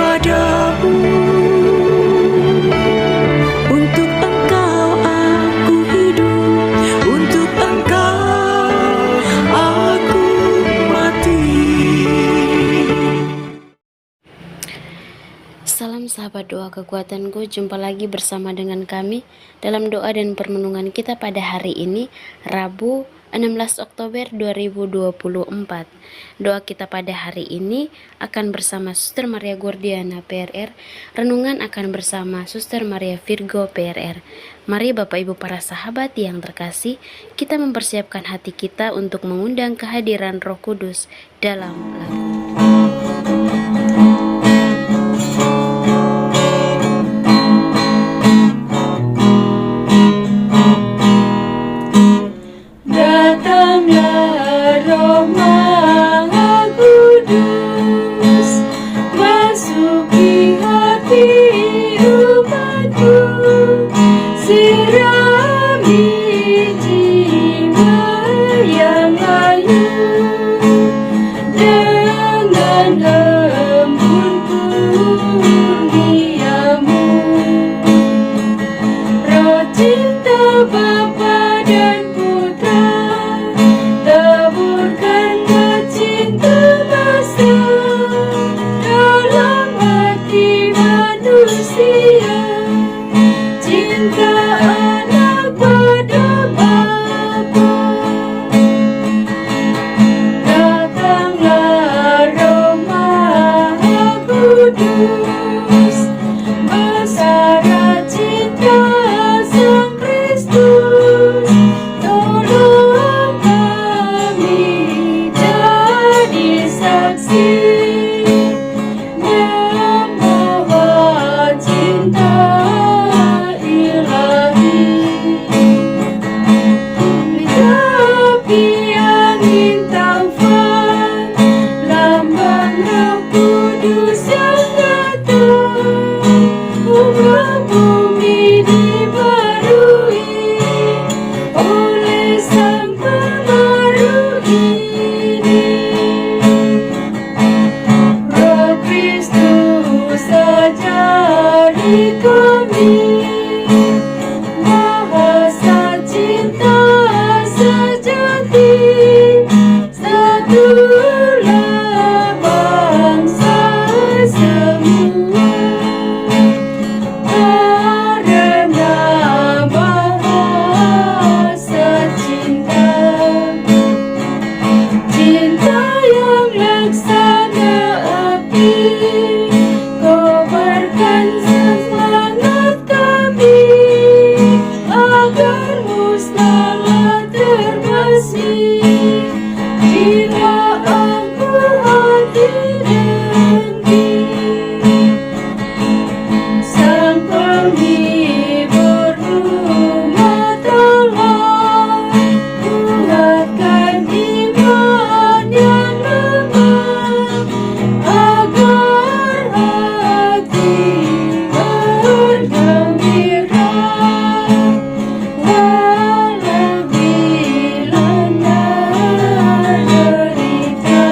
kepadamu. Untuk Engkau aku hidup, untuk Engkau aku mati. Salam sahabat doa kekuatanku, jumpa lagi bersama dengan kami dalam doa dan permenungan kita pada hari ini, Rabu 16 Oktober 2024. Doa kita pada hari ini akan bersama Suster Maria Gordiana PRR, renungan akan bersama Suster Maria Virgo PRR. Mari Bapak Ibu para sahabat yang terkasih, kita mempersiapkan hati kita untuk mengundang kehadiran Roh Kudus dalam lagu. Datanglah Roh Maha Kudus, masuki hati umatku, sirami jiwa yang layu dengan embun kurniamu. Roh cinta Bapa dan Putra, taburkanlah cinta besar dalam hati manusia, cinta anak pada Bapa. Datanglah Roh Maha Kudus, bersara cinta Sang Kristus, tolong kami jadi saksi membawa cinta ilahi. Tapi angin taufan, lambang Roh Kudus yang datang, ubah bumi dibarui oleh Sang Pembaru ini. Roh Kristus ajari kami bahasa cinta sejati, satulah bangsa semua, karena bahasa cinta, cinta yang laksana api, kobarkan semangat kami agar musnahlah terbasmi bila aku hati dengki. Sang penghibur umat Allah, kuatkan iman yang lemah agar hati bergembira walau dilanda derita.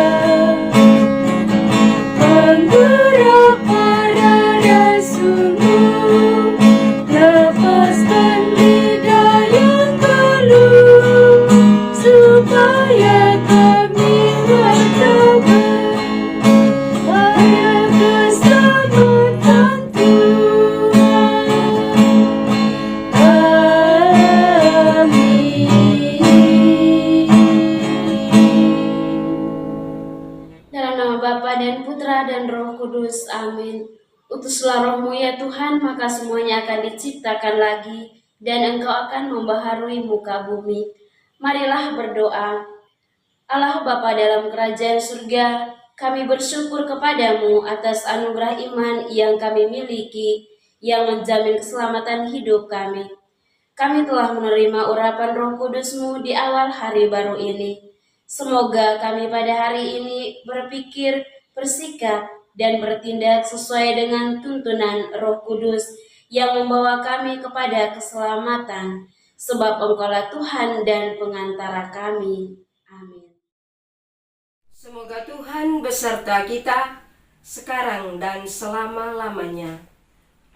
Penggerak para rasulmu, lepaskan lidah yang keluh, supaya kami bertobat pada keselamatan Tuhan. Amin. Dalam nama Bapa dan Putra dan Roh Kudus, amin. Utuslah Roh-Mu ya Tuhan, maka semuanya akan diciptakan lagi, dan Engkau akan membaharui muka bumi. Marilah berdoa. Allah Bapa dalam kerajaan surga, kami bersyukur kepadamu atas anugerah iman yang kami miliki, yang menjamin keselamatan hidup kami. Kami telah menerima urapan Roh Kudus-Mu di awal hari baru ini. Semoga kami pada hari ini berpikir, bersikap, dan bertindak sesuai dengan tuntunan Roh Kudus yang membawa kami kepada keselamatan, sebab Engkaulah Tuhan dan pengantara kami. Amin. Semoga Tuhan beserta kita, sekarang dan selama-lamanya.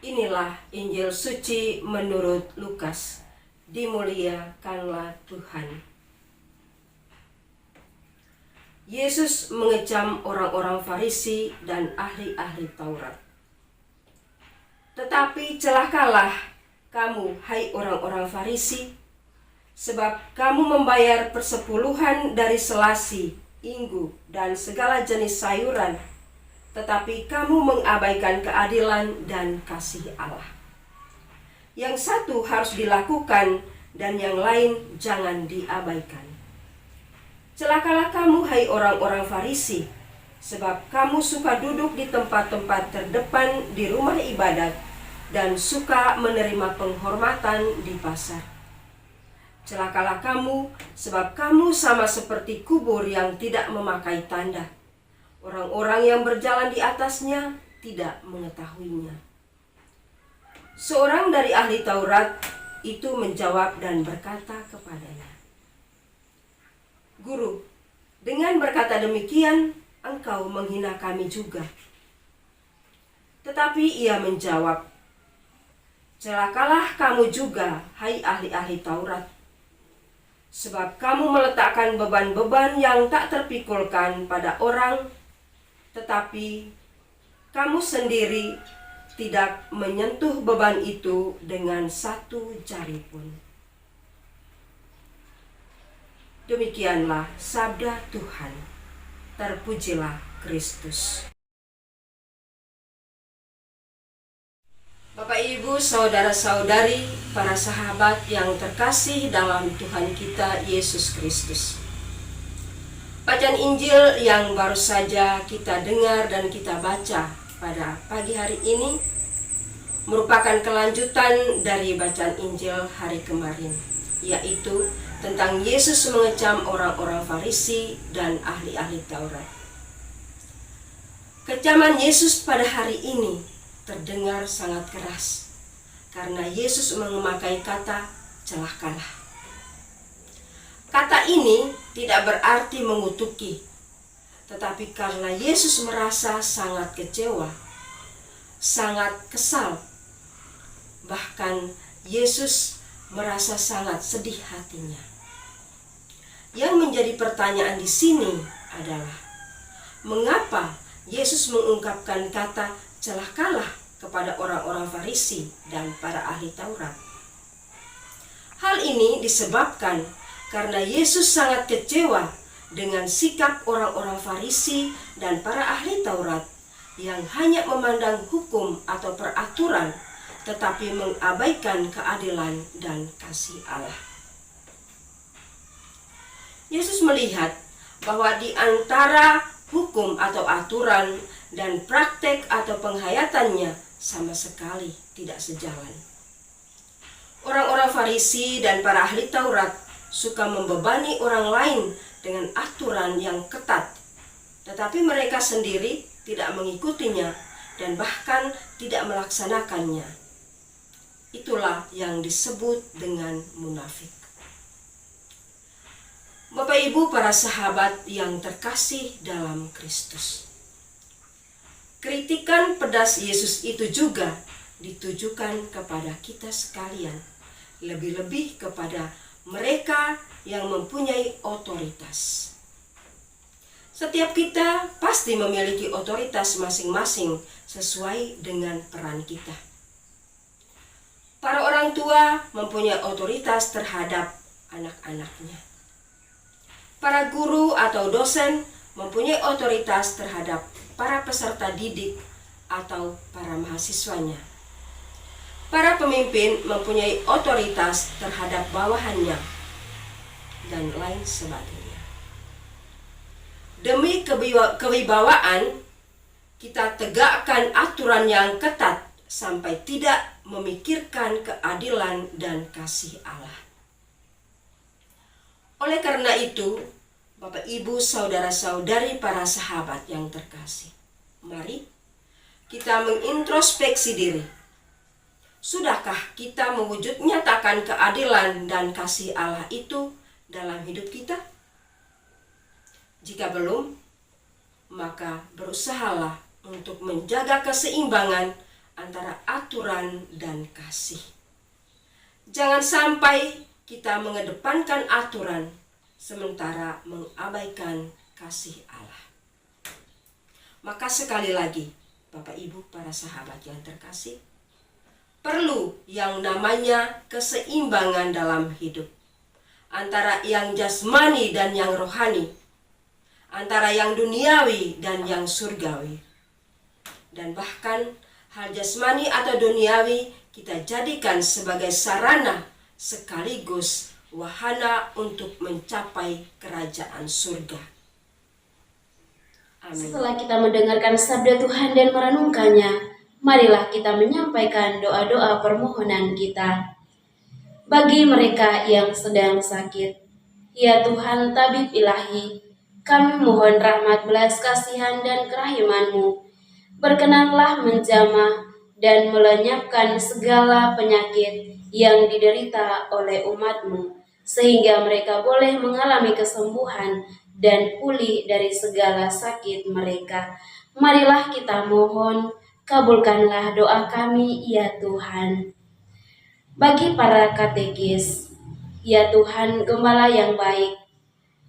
Inilah Injil suci menurut Lukas. Dimuliakanlah Tuhan. Yesus mengecam orang-orang Farisi dan ahli-ahli Taurat. Tetapi celakalah kamu, hai orang-orang Farisi, sebab kamu membayar persepuluhan dari selasi, inggu, dan segala jenis sayuran, tetapi kamu mengabaikan keadilan dan kasih Allah. Yang satu harus dilakukan dan yang lain jangan diabaikan. Celakalah kamu, hai orang-orang Farisi, sebab kamu suka duduk di tempat-tempat terdepan di rumah ibadat dan suka menerima penghormatan di pasar. Celakalah kamu, sebab kamu sama seperti kubur yang tidak memakai tanda. Orang-orang yang berjalan di atasnya tidak mengetahuinya. Seorang dari ahli Taurat itu menjawab dan berkata kepadanya, "Guru, dengan berkata demikian, engkau menghina kami juga." Tetapi ia menjawab, "Celakalah kamu juga, hai ahli-ahli Taurat, sebab kamu meletakkan beban-beban yang tak terpikulkan pada orang, tetapi kamu sendiri tidak menyentuh beban itu dengan satu jari pun." Demikianlah sabda Tuhan. Terpujilah Kristus. Bapak, Ibu, saudara-saudari, para sahabat yang terkasih dalam Tuhan kita Yesus Kristus. Bacaan Injil yang baru saja kita dengar dan kita baca pada pagi hari ini merupakan kelanjutan dari bacaan Injil hari kemarin, yaitu tentang Yesus mengecam orang-orang Farisi dan ahli-ahli Taurat. Kecaman Yesus pada hari ini terdengar sangat keras karena Yesus memakai kata celakalah. Kata ini tidak berarti mengutuki, tetapi karena Yesus merasa sangat kecewa, sangat kesal, bahkan Yesus merasa sangat sedih hatinya. Yang menjadi pertanyaan di sini adalah, mengapa Yesus mengungkapkan kata celakalah kepada orang-orang Farisi dan para ahli Taurat? Hal ini disebabkan karena Yesus sangat kecewa dengan sikap orang-orang Farisi dan para ahli Taurat yang hanya memandang hukum atau peraturan, tetapi mengabaikan keadilan dan kasih Allah. Yesus melihat bahwa di antara hukum atau aturan dan praktek atau penghayatannya sama sekali tidak sejalan. Orang-orang Farisi dan para ahli Taurat suka membebani orang lain dengan aturan yang ketat, tetapi mereka sendiri tidak mengikutinya dan bahkan tidak melaksanakannya. Itulah yang disebut dengan munafik. Bapak, Ibu, para sahabat yang terkasih dalam Kristus. Kritikan pedas Yesus itu juga ditujukan kepada kita sekalian, lebih-lebih kepada mereka yang mempunyai otoritas. Setiap kita pasti memiliki otoritas masing-masing sesuai dengan peran kita. Para orang tua mempunyai otoritas terhadap anak-anaknya. Para guru atau dosen mempunyai otoritas terhadap para peserta didik atau para mahasiswanya. Para pemimpin mempunyai otoritas terhadap bawahannya, dan lain sebagainya. Demi kewibawaan, kita tegakkan aturan yang ketat sampai tidak memikirkan keadilan dan kasih Allah. Oleh karena itu, Bapak, Ibu, saudara-saudari, para sahabat yang terkasih, mari kita mengintrospeksi diri. Sudahkah kita mewujud nyatakan keadilan dan kasih Allah itu dalam hidup kita? Jika belum, maka berusahalah untuk menjaga keseimbangan antara aturan dan kasih. Jangan sampai kita mengedepankan aturan sementara mengabaikan kasih Allah. Maka sekali lagi, Bapak Ibu para sahabat yang terkasih, perlu yang namanya keseimbangan dalam hidup antara yang jasmani dan yang rohani, antara yang duniawi dan yang surgawi. Dan bahkan hal jasmani atau duniawi kita jadikan sebagai sarana sekaligus wahana untuk mencapai kerajaan surga. Amin. Setelah kita mendengarkan sabda Tuhan dan merenungkannya, marilah kita menyampaikan doa-doa permohonan kita. Bagi mereka yang sedang sakit, ya Tuhan tabib ilahi, kami mohon rahmat belas kasihan dan kerahiman-Mu. Berkenanlah menjamah dan melenyapkan segala penyakit yang diderita oleh umat-Mu, sehingga mereka boleh mengalami kesembuhan dan pulih dari segala sakit mereka. Marilah kita mohon, kabulkanlah doa kami, ya Tuhan. Bagi para katekis, ya Tuhan Gembala yang baik,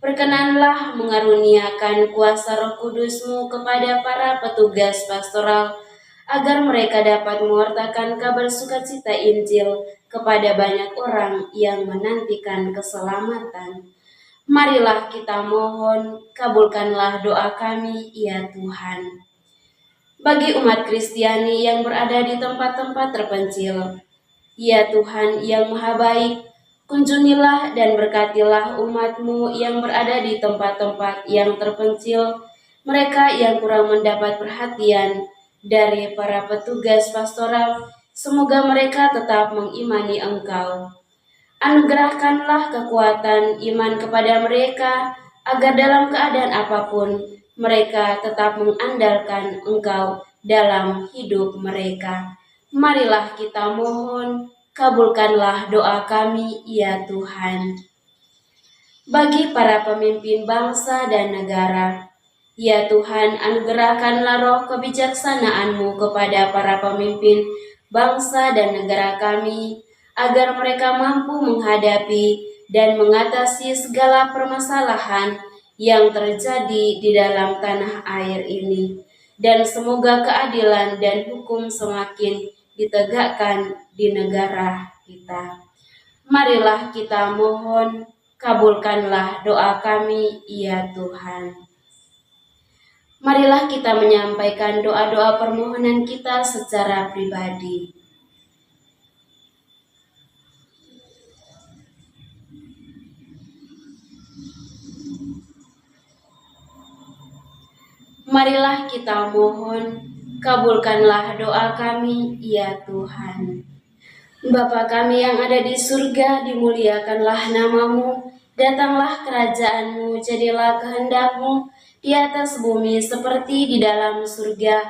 berkenanlah mengaruniakan kuasa Roh Kudus-Mu kepada para petugas pastoral, agar mereka dapat mewartakan kabar sukacita Injil kepada banyak orang yang menantikan keselamatan. Marilah kita mohon, kabulkanlah doa kami, ya Tuhan. Bagi umat Kristiani yang berada di tempat-tempat terpencil, ya Tuhan yang Maha Baik, kunjungilah dan berkatilah umat-Mu yang berada di tempat-tempat yang terpencil, mereka yang kurang mendapat perhatian dari para petugas pastoral. Semoga mereka tetap mengimani Engkau. Anugerahkanlah kekuatan iman kepada mereka, agar dalam keadaan apapun mereka tetap mengandalkan Engkau dalam hidup mereka. Marilah kita mohon, kabulkanlah doa kami, ya Tuhan. Bagi para pemimpin bangsa dan negara, ya Tuhan, anugerahkanlah roh kebijaksanaan-Mu kepada para pemimpin bangsa dan negara kami, agar mereka mampu menghadapi dan mengatasi segala permasalahan yang terjadi di dalam tanah air ini. Dan semoga keadilan dan hukum semakin ditegakkan di negara kita. Marilah kita mohon, kabulkanlah doa kami, ya Tuhan. Marilah kita menyampaikan doa-doa permohonan kita secara pribadi. Marilah kita mohon, kabulkanlah doa kami, ya Tuhan. Bapa kami yang ada di surga, dimuliakanlah nama-Mu, datanglah kerajaan-Mu, jadilah kehendak-Mu di atas bumi seperti di dalam surga.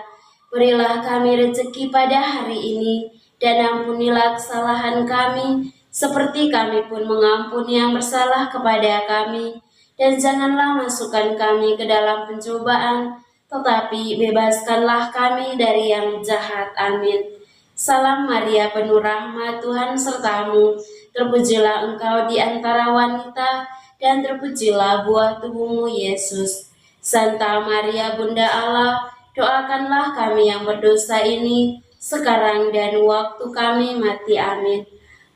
Berilah kami rezeki pada hari ini, dan ampunilah kesalahan kami, seperti kami pun mengampuni yang bersalah kepada kami. Dan janganlah masukkan kami ke dalam pencobaan, tetapi bebaskanlah kami dari yang jahat. Amin. Salam Maria, penuh rahmat, Tuhan serta-Mu. Terpujilah Engkau di antara wanita, dan terpujilah buah tubuh-Mu, Yesus. Santa Maria, Bunda Allah, doakanlah kami yang berdosa ini, sekarang dan waktu kami mati. Amin.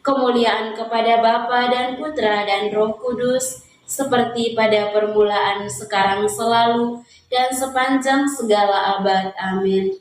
Kemuliaan kepada Bapa dan Putra dan Roh Kudus, seperti pada permulaan, sekarang, selalu, dan sepanjang segala abad. Amin.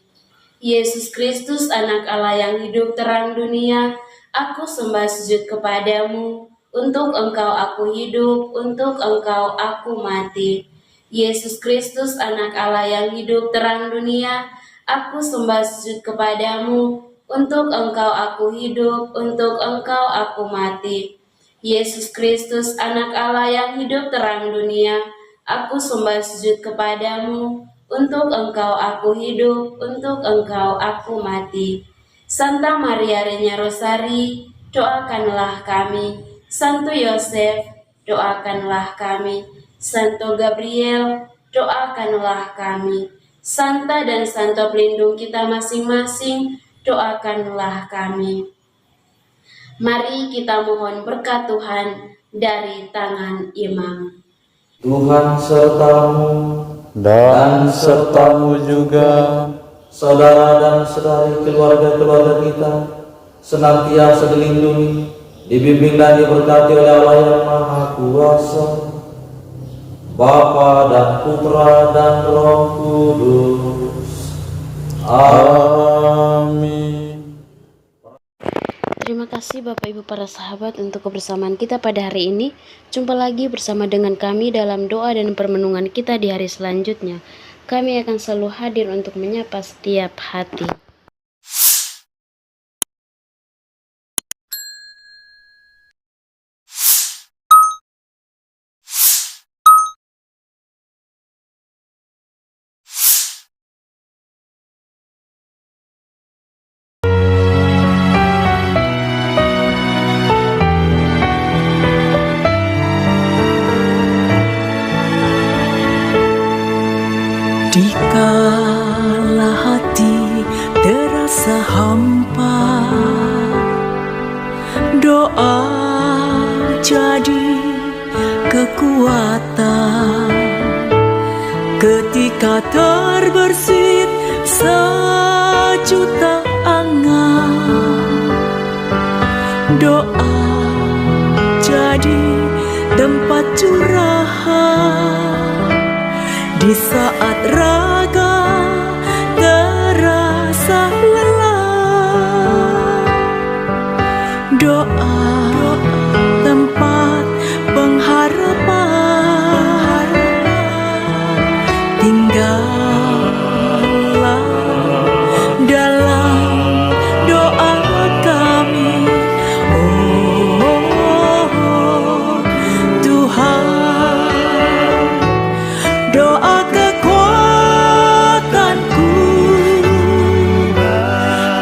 Yesus Kristus, anak Allah yang hidup terang dunia, aku sembah sujud kepadamu. Untuk Engkau aku hidup, untuk Engkau aku mati. Yesus Kristus, anak Allah yang hidup terang dunia, aku sembah sujud kepadamu. Untuk Engkau aku hidup, untuk Engkau aku mati. Yesus Kristus, anak Allah yang hidup terang dunia, aku sembah sujud kepadamu. Untuk Engkau aku hidup, untuk Engkau aku mati. Santa Maria Reina Rosari, doakanlah kami. Santo Yosef, doakanlah kami. Santo Gabriel, doakanlah kami. Santa dan Santo pelindung kita masing-masing, doakanlah kami. Mari kita mohon berkat Tuhan dari tangan imam. Tuhan sertamu dan sertamu juga, saudara dan saudari keluarga-keluarga kita, senantiasa dilindungi, dibimbing dan diberkati oleh Allah yang Maha Kuasa, Bapa dan Putra dan Roh Kudus. Amin. Terima kasih Bapak Ibu para sahabat untuk kebersamaan kita pada hari ini. Jumpa lagi bersama dengan kami dalam doa dan permenungan kita di hari selanjutnya. Kami akan selalu hadir untuk menyapa setiap hati. Dikala hati terasa hampa, doa jadi kekuatan. Ketika terbersit sejuta angan, doa jadi tempat curahan. Di saat raga terasa lelah, doa tempat pengharapan. Tinggallah dalam doa kami, oh Tuhan. Doa kekuatanku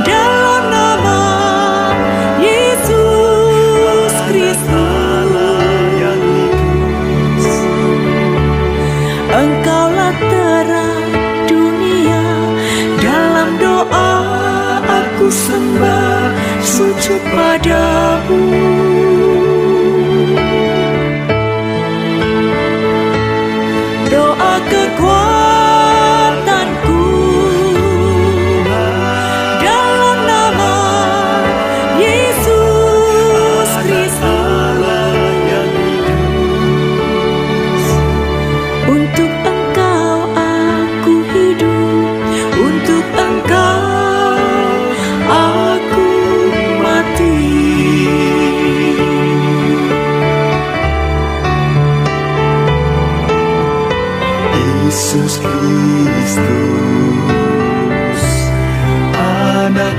dalam nama Yesus Kristus. Engkaulah terang dunia, dalam doa aku sembah sujud padamu. Doa kekuatanku dalam nama Yesus Kristus. Untuk Engkau aku hidup, untuk Engkau aku mati. Yesus Kristus, anak